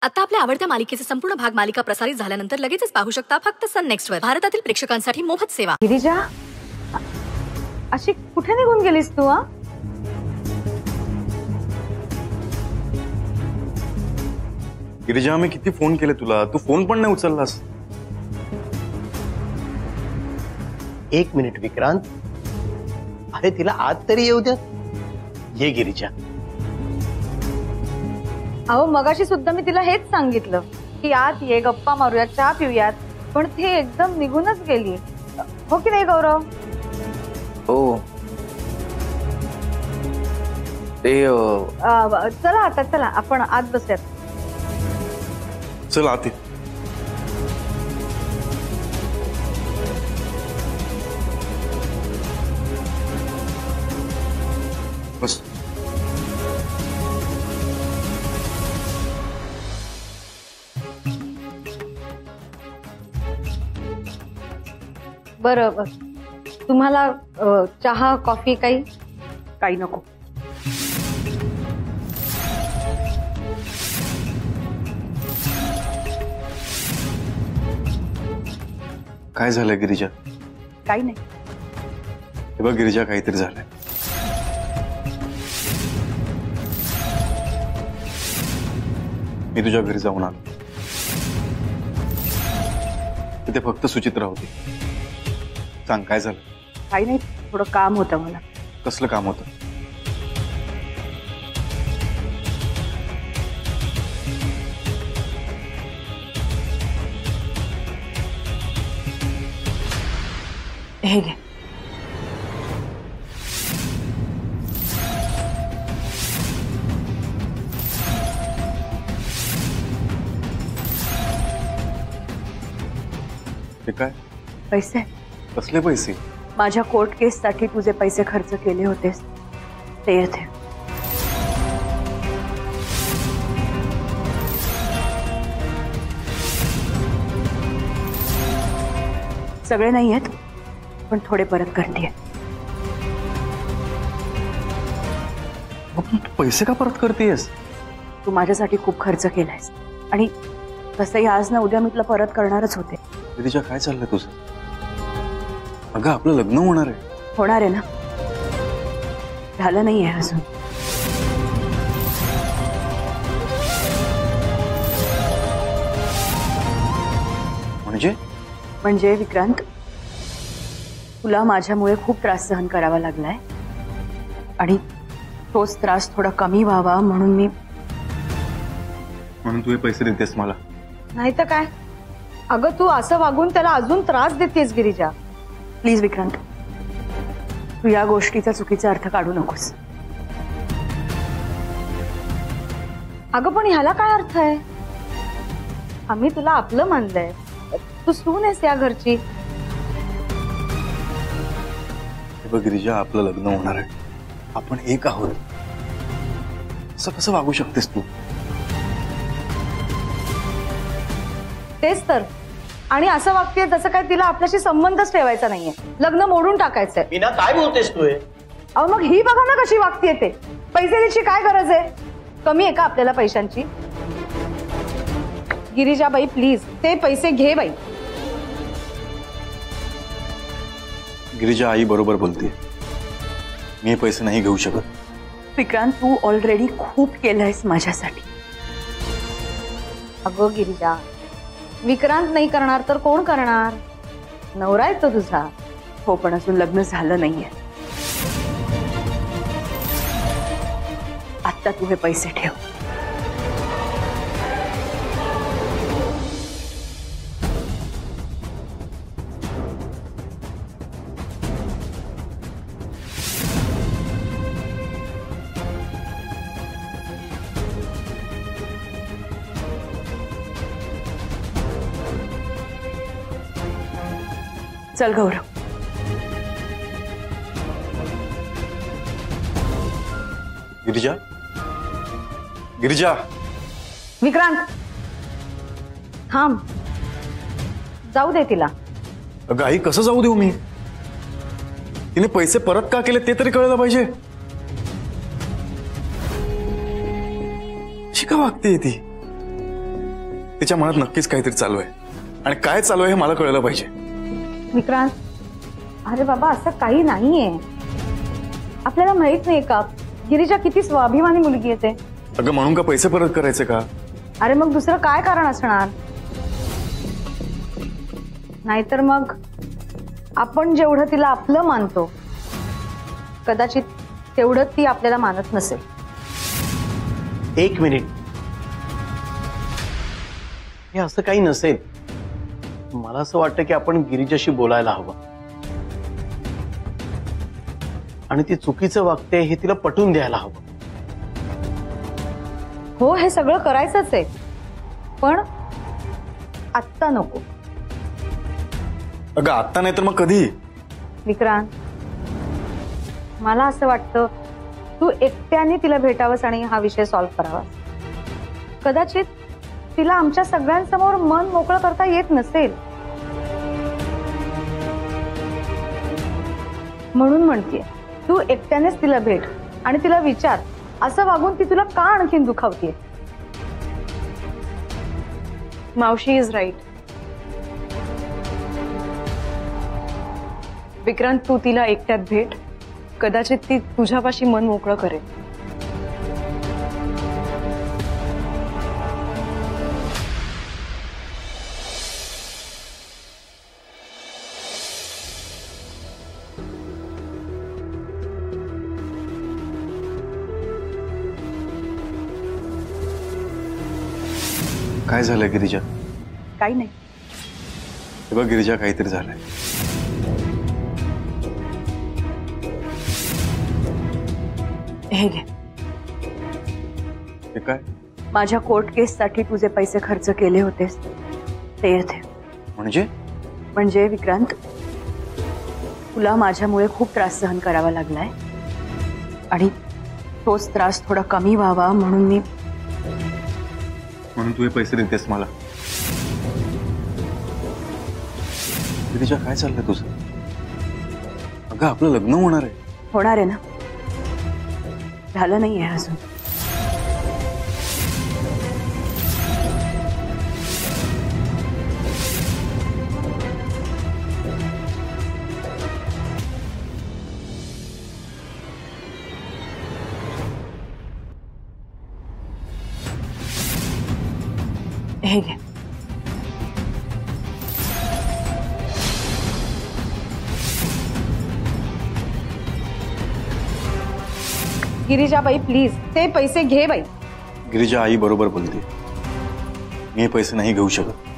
आता आपल्या आवडत्या मालिकेचे संपूर्ण भाग मालिका प्रसारित झाल्यानंतर लगेचच पाहू शकता फक्त सन नेक्स्ट वर. भारतातील प्रेक्षकांसाठी मोफत सेवा. गिरिजा, अशी कुठे निघून गेलीस तू? गिरिजा, मी किती फोन केले तुला, तू फोन पण नाही उचललास. एक मिनिट विक्रांत, अरे तिला आत तरी येऊ द्या. ये गिरिजा. अहो मगाशी सुद्धा मी तिला हेच सांगितलं की आत ये, गप्पा मारूयात, चहा पिऊयात, पण ती एकदम निघूनच गेली. हो की नाही गौरव? हो. ते चला आता, चला आपण आत बसूयात. चल आते. बस. बरं, तुम्हाला चहा कॉफी काही? काही नको. काय झालं गिरिजा? काही नाही. हे बघ गिरिजा, काहीतरी झालंय. मी तुझ्या घरी जाऊन आलो. तिथे फक्त सुचित्रा होती. सांग काय झालं? काही नाही, थोडं काम होतं मला. कसलं काम होतं? हे घे. हे काय? पैसे. कसले पैसे? माझ्या कोर्ट केस साठी तुझे पैसे खर्च केले होतेस ते येते. सगळे नाही आहेत, पण थोडे परत करते. तू पैसे का परत करतेस? तू माझ्यासाठी खूप खर्च केलायस आणि तसंही आज ना उद्या मी तुला परत करणारच होते. गिरिजा, काय चाललंय तुझं? अगं आपलं लग्न होणार आहे. होणार आहे ना? झालं नाहीये अजून. म्हणजे विक्रांत, तुला माझ्यामुळे खूप त्रास सहन करावा लागलाय आणि तोच त्रास थोडा कमी व्हावा म्हणून तू हे पैसे देतेस मला? नाही तर काय. अगं तू असं वागून त्याला अजून त्रास देतेस गिरिजा. प्लीज विक्रांत, तू या गोष्टीचा चुकीचा अर्थ काढू नकोस. अगं पण ह्याला काय अर्थ आहे? आम्ही तुला आपलं मानलंय, तू सून आहेस या घरची. बघ गिरिजा, आपलं लग्न होणार आहे, आपण एक आहोत. असं कसं वागू शकतेस तू? तेच तर. आणि असं वागतेय जसं काय तिला आपल्याशी संबंधच ठेवायचा नाहीये, लग्न मोडून टाकायचंय. मीना, काय बोलतेस तू? अहो मग ही बघा ना कशी वागतेय ते. पैसे द्यायची काय गरज आहे? कमी आहे का आपल्याला पैशांची? गिरिजाबाई प्लीज ते पैसे घे बाई. गिरिजा, आई बरोबर बोलते. मी हे पैसे नाही घेऊ शकत. विक्रांत, तू ऑलरेडी खूप केलंयस माझ्यासाठी. अगं गिरिजा, विक्रांत नाही करणार तर कोण करणार? नवरा आहे तो तुझा. हो, पण अजून लग्न झालं नाहीये. आता तू हे पैसे ठेव. चल गौरव. गिरिजा, गिरिजा. विक्रांत थांब, जाऊ दे तिला. अगं आई, कसं जाऊ देऊ मी? तिने पैसे परत का केले ते तरी कळलं पाहिजे. अशी का वागते ती? तिच्या मनात नक्कीच काहीतरी चालू आहे आणि काय चालू आहे हे मला कळलं पाहिजे. विक्रांत, अरे बाबा असं काही नाहीये. आपल्याला माहित नाही का गिरिजा किती स्वाभिमानी मुलगी आहे ते. अगं म्हणून का पैसे परत करायचे का? अरे मग दुसरं काय कारण असणार? नाहीतर मग आपण जेवढं तिला आपलं मानतो कदाचित तेवढं ती आपल्याला मानत नसेल. 1 मिनिट, हे असं काही नसेल. मला असं वाटतं की आपण गिरिजाशी बोलायला हवं आणि ती चुकीचं वागते हे तिला पटवून द्यायला हवं. हो, हे सगळं करायचंच आहे, पण आत्ता नको. अगं आत्ता नाही तर मग कधी? विक्रांत, मला असं वाटतं तू एकट्याने तिला भेटावंस आणि हा विषय सॉल्व्ह करावा. कदाचित तिला आमच्या सगळ्यांसमोर मन मोकळं करता येत नसेल, म्हणून म्हणतेय तू एकट्यानेच तिला भेट आणि तिला विचार असं वागून ती तुला का आणखीन दुखावतीये. मावशी इज राईट. विक्रांत, तू तिला एकट्यात भेट, कदाचित ती तुझ्यापाशी मन मोकळं करेल. काय झालंय गिरिजा? काही नाही. हे बघ गिरिजा, काहीतरी झालंय. हे घे. हे काय? माझ्या कोर्ट केससाठी तुझे पैसे खर्च केले होतेस ते येते. म्हणजे विक्रांत, तुला माझ्यामुळे खूप त्रास सहन करावा लागलाय आणि तोच त्रास थोडा कमी व्हावा म्हणून तू हे पैसे देतेस मला? गिरिजा, काय चाललंय तुझं? अगं आपलं लग्न होणार आहे. होणार आहे ना? झालं नाहीये अजून. हे घे. गिरिजाबाई प्लीज ते पैसे घे बाई. गिरिजा, आई बरोबर बोलते. मी हे पैसे नाही घेऊ शकत.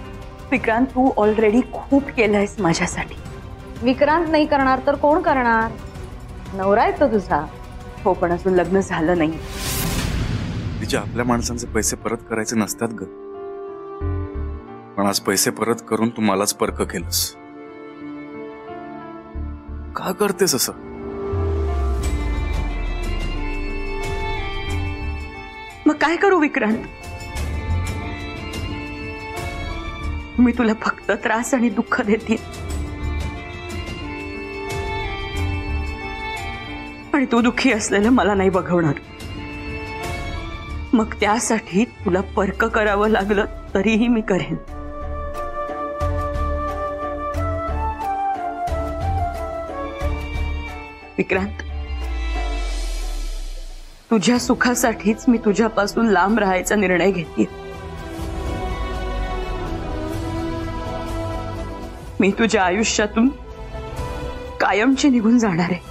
विक्रांत, तू ऑलरेडी खूप केलंयस माझ्यासाठी. विक्रांत नाही करणार तर कोण करणार? नवरा आहे तो तुझा. हो, पण अजून लग्न झालं नाही. गिरिजा, आपल्या माणसांचे पैसे परत करायचे नसतात ग. पण आज पैसे परत करून तू मलाच परक केलंस. का करतेस असं? मग काय करू विक्रांत? मी तुला फक्त त्रास आणि दुःख देते आणि तू दुःखी असलेलं मला नाही बघवणार. मग त्यासाठी तुला परक करावं लागलं तरीही मी करेन. विक्रांत, तुझ्या सुखासाठीच मी तुझ्यापासून लांब राहायचा निर्णय घेते. मी तुझ्या आयुष्यातून कायमची निघून जाणार आहे.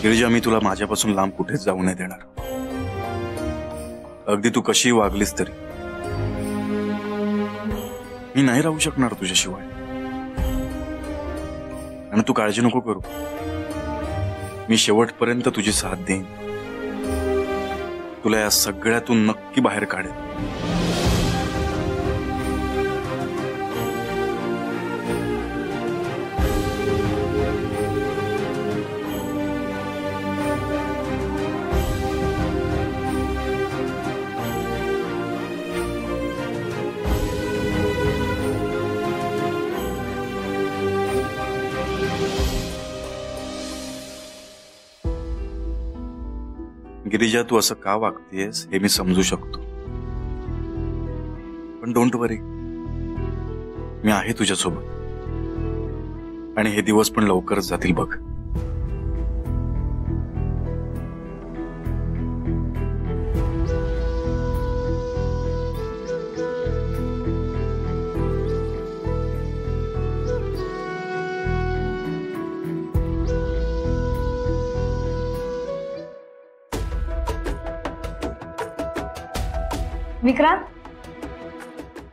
गिरिजा, मी तुला माझ्यापासून लांब कुठेच जाऊ नाही देणार. अगदी तू कशी वागलीस तरी मी नाही राहू शकणार तुझ्याशिवाय. आणि तू काळजी नको करू. मी शेवटपर्यंत तुझी साथ देईन. तुला या सगळ्यातून नक्की बाहेर काढेन. गिरिजा, तू असं का वागतेस हे मी समजू शकतो, पण डोंट वरी, मी आहे तुझ्यासोबत आणि हे दिवस पण लवकरच जातील बघ. विक्रांत,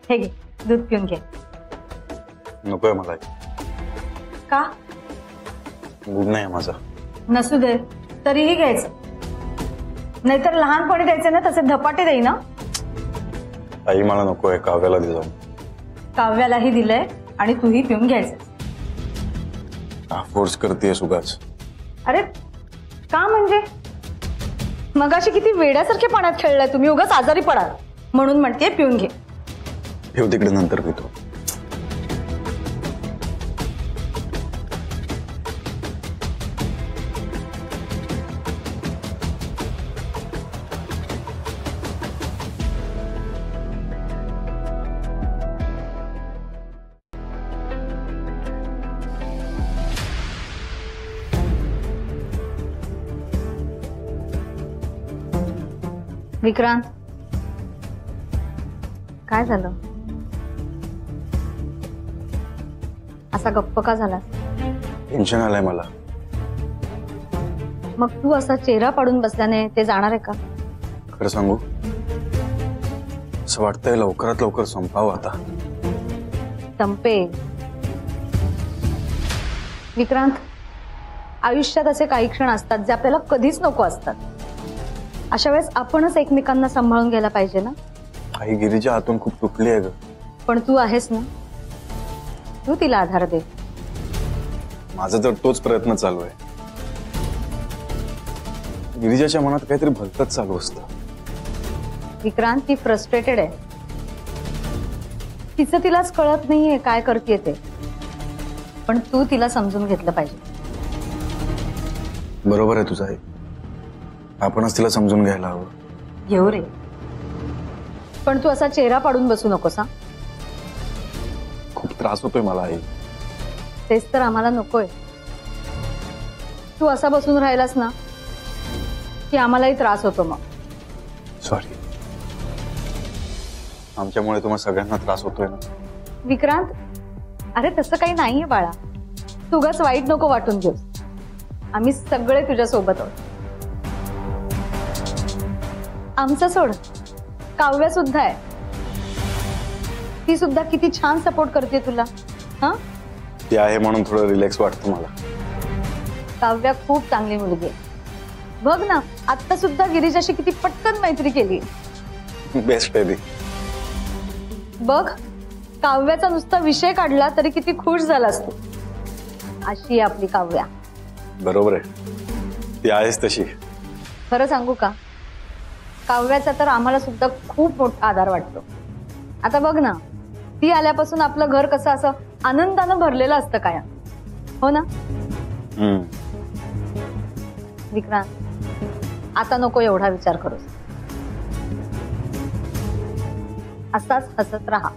हे घे, दूध पिऊन घे. नकोय मला, का? मूड नाही माझा. नसू दे, तरीही घ्यायचं, नाहीतर लहानपणी द्यायचे ना तसे धपाटे देई ना. आई मला नकोय, काव्याला दे जाऊन. काव्यालाही दिलंय आणि तूही पिऊन घ्यायचं. फोर्स करतेस उगाच. अरे का म्हणजे? मगाशी किती वेड्यासारखे पाण्यात खेळलाय तुम्ही, उगाच आजारी पडाल म्हणून म्हणते पिऊन घे. ठेव तिकडे, नंतर पितो. विक्रांत, काय झालं? असा गप्प का झाला? टेन्शन आलंय मला. मग तू असा चेहरा पाडून बसल्याने ते जाणार आहे का? खरं सांगू, असं वाटतंय लवकरात लवकर संपावं आता. संपे. विक्रांत, आयुष्यात असे काही क्षण असतात जे आपल्याला कधीच नको असतात. अशा वेळेस आपणच एकमेकांना सांभाळून घ्यायला पाहिजे ना. आई, गिरिजा आतून खूप तुटली आहे ग. पण तू आहेस ना, तू तिला आधार दे. माझा तर तोच प्रयत्न चालू आहे. गिरिजाच्या मनात काहीतरी भलतंच चालू असतं. विक्रांत, ती फ्रस्ट्रेटेड आहे. तिचं तिलाच कळत नाहीये काय करतेय ते, पण तू तिला समजून घेतलं पाहिजे. बरोबर आहे तुझं आई, आपणच तिला समजून घ्यायला हवं. घेऊ रे, पण तू असा चेहरा पाडून बसू नकोस हा. खूप त्रास होतोय मला आई. तेच तर आम्हाला नकोय. तू असा बसून राहिलास ना की आम्हालाही त्रास होतो. मग सॉरी, आमच्यामुळे तुम्हाला सगळ्यांना त्रास होतोय ना. विक्रांत, अरे तसं काही नाहीये बाळा, तू उगाच वाईट नको वाटून घेऊस. आम्ही सगळे तुझ्या सोबत आहोत. आमचं सोड, काव्या सुद्धा आहे. ती सुद्धा किती छान सपोर्ट करते तुला. हा, ती आहे म्हणून थोडं रिलॅक्स वाटतं मला. काव्या खूप चांगली मुलगी आहे. बघ ना, आता सुद्धा गिरिजाशी किती पटकन मैत्री केली. बेस्ट आहे ती. बघ, काव्याचा नुसता विषय काढला तरी किती खुश झाला असतो. अशी आहे आपली काव्या. बरोबर आहे, ती आहेच तशी. खरं सांगू का, काव्याचा तर आम्हाला सुद्धा खूप मोठा आधार वाटतो. आता बघ ना, ती आल्यापासून आपलं घर कसं असं आनंदानं भरलेलं असतं काय, हो ना. विक्रांत, आता नको एवढा विचार करूस. असाच हसत राहा.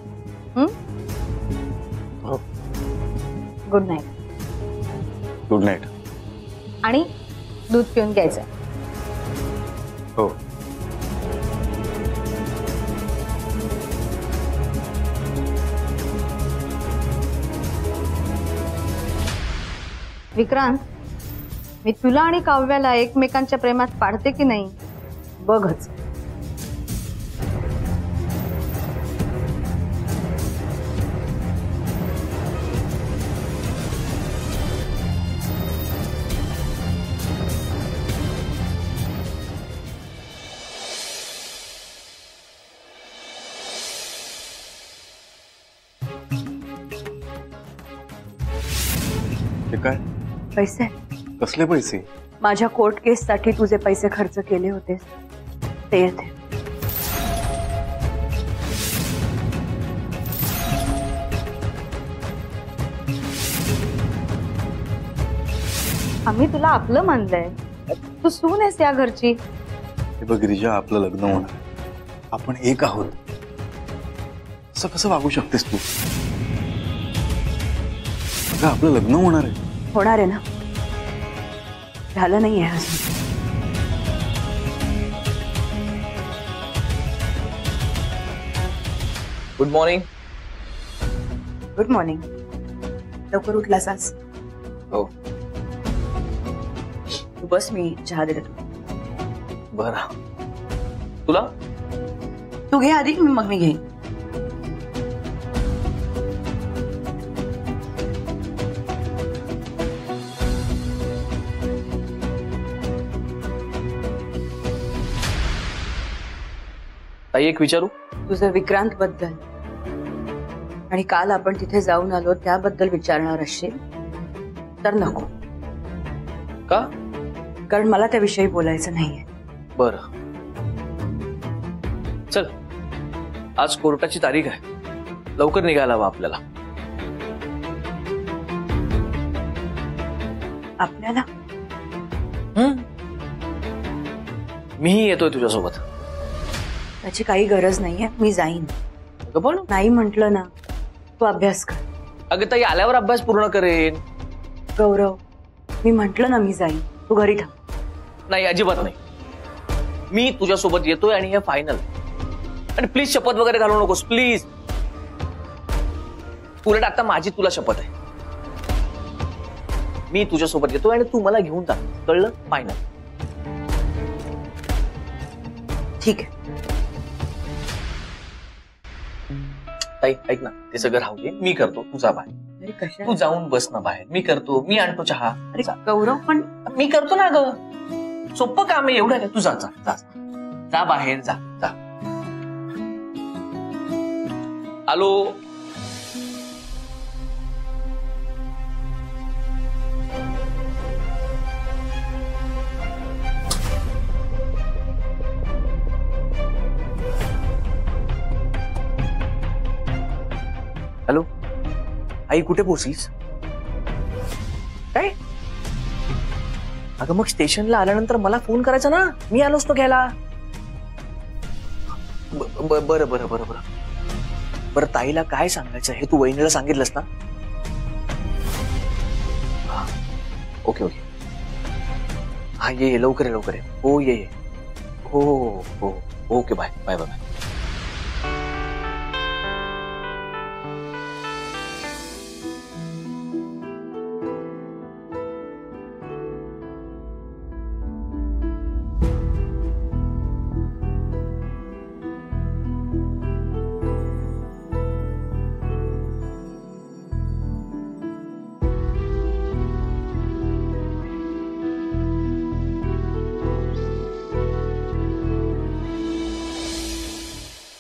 Good night. Good night. आणि दूध पिऊन घ्यायचं. हो. विक्रांत, मी तुला आणि काव्याला एकमेकांच्या प्रेमात पाडते की नाही बघच. हे काय? पैसे? कसले पैसे? माझ्या कोर्ट केससाठी तुझे पैसे खर्च केले होते ते येते. आम्ही तुला आपलं मानलंय. तू सून आहेस या घरची. हे बघ रिजा, आपलं लग्न होणार आहे. आपण एक आहोत. असं कसं वागू शकतेस तू? अगं आपलं लग्न होणार आहे. होणार आहे ना, झालं नाहीये अजून. Good morning. Good morning. लवकर उठलास आज? हो. तू बस, मी चहा देते. बरं. तुला? तू घे आधी, मग मी घेईन. ताई एक विचारू? तुझं विक्रांत बद्दल आणि काल आपण तिथे जाऊन आलो त्याबद्दल विचारणार असशील तर नको, का? कारण मला त्याविषयी बोलायचं नाहीये. बर. चल, आज कोर्टाची तारीख आहे, लवकर निघायला हवं आपल्याला. आपल्याला? मीही येतोय तुझ्यासोबत. त्याची काही गरज नाहीये, मी जाईन. पण नाही म्हंटल ना, तू अभ्यास कर. अगं ताई, आल्यावर अभ्यास पूर्ण करेन. गौरव, मी म्हंटल ना मी जाईन, तू घरी थांब. नाही, अजिबात नाही. मी तुझ्यासोबत येतोय आणि हे फायनल. आणि प्लीज शपथ वगैरे घालू नकोस, प्लीज. उलट आता माझी तुला शपथ आहे. मी तुझ्यासोबत येतोय आणि तू मला घेऊन जा, कळलं? फायनल. ठीक आहे. ताई ऐक ना, ते सगळं राहू दे, मी करतो. तू जा बाहेर. अरे कशा? तू जाऊन बस ना बाहेर. मी करतो, मी आणतो चहा. अरे गौरव, पण मी करतो ना ग, सोपं काम आहे. एवढं काय? तू जा जा जा जा बाहेर जा जा. आलो. हॅलो आई, कुठे पोहोचलीस? काय? अगं मग स्टेशनला आल्यानंतर मला फोन करायचा ना, मी आलो असतो घ्यायला. बरं बरं बरं बरं बरं. ताईला काय सांगायचं हे तू वहिनीला सांगितलंस ना? Okay okay. हा ये लवकर आहे, लवकर आहे. हो ये. हो हो हो. Okay, bye bye bye.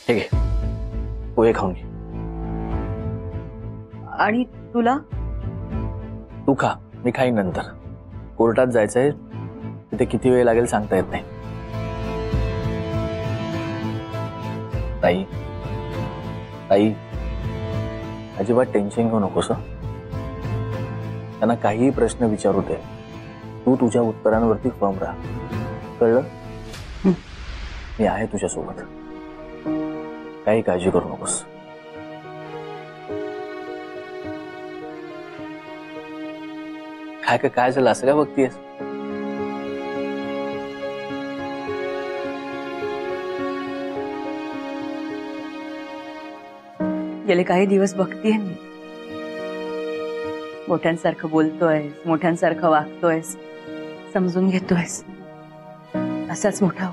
ठीक आहे, पोहे खाऊन घे. आणि तुला? तू खा, मी खाईन नंतर. कोर्टात जायचंय, तिथे किती वेळ लागेल सांगता येत नाही. ताई ताई, अजिबात टेन्शन घेऊ नकोस. त्यांना काहीही प्रश्न विचारू दे, तू तुझ्या उत्तरांवरती फर्म राहा, कळलं? मी आहे तुझ्यासोबत, काही काळजी करू नकोस. काय झालं असं काय बघतीयस? गेले काही दिवस बघतीये मी, मोठ्यांसारखं बोलतोयस, मोठ्यांसारखं वागतोयस, समजून घेतोयस. असाच मोठा हो.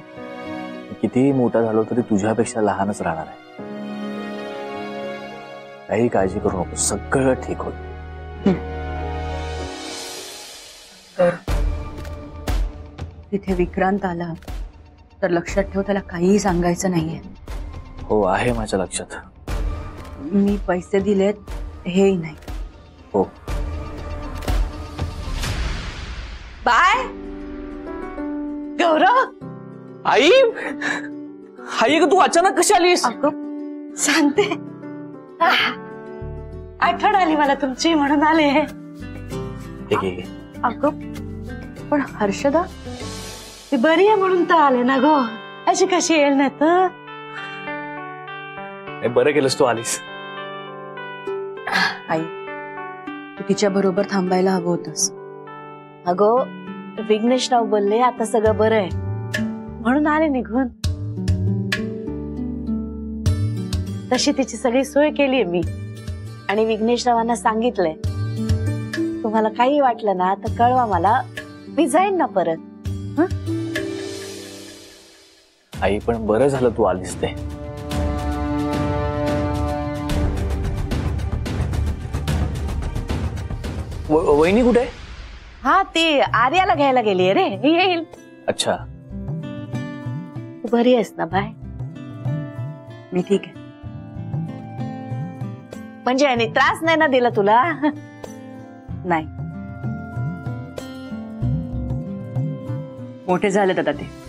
कितीही मोठा झालो तरी तुझ्यापेक्षा लहानच राहणार आहे. काही काळजी करू नको, सगळं ठीक होईल. तर तिथे विक्रांत आला तर लक्षात ठेव, त्याला काहीही सांगायचं नाहीये. हो, आहे माझ्या लक्षात. मी पैसे दिलेत हेही नाही. हो. बाय गौरव. आई, आई तू अचानक कशी आलीस? अगं सांगते, आठवण आली मला तुमची म्हणून आले. अगं पण हर्षदा ती बरी आहे म्हणून तर आले ना गो. अशी कशी येईल ना तर बरं केलंस तू आलीस. आई तू तिच्या बरोबर थांबायला हवं होतस. अगं विघ्नेशराव बोलले आता सगळं बरं आहे म्हणून आले निघून. तशी तिची सगळी सोय केलीये मी आणि विघ्नेशरावांना सांगितलंय तुम्हाला काही वाटलं ना तर कळवा मला, मी जाईन ना परत. आई पण बरं झालं तू आलीस ते. वहिनी कुठे? हा ती आर्याला घ्यायला गेलीये रे, येईल. अच्छा तू बरी आहेस ना बाय? मी ठीक आहे. म्हणजे याने त्रास नाही ना दिला तुला? नाही मोठे झालेत आता ते.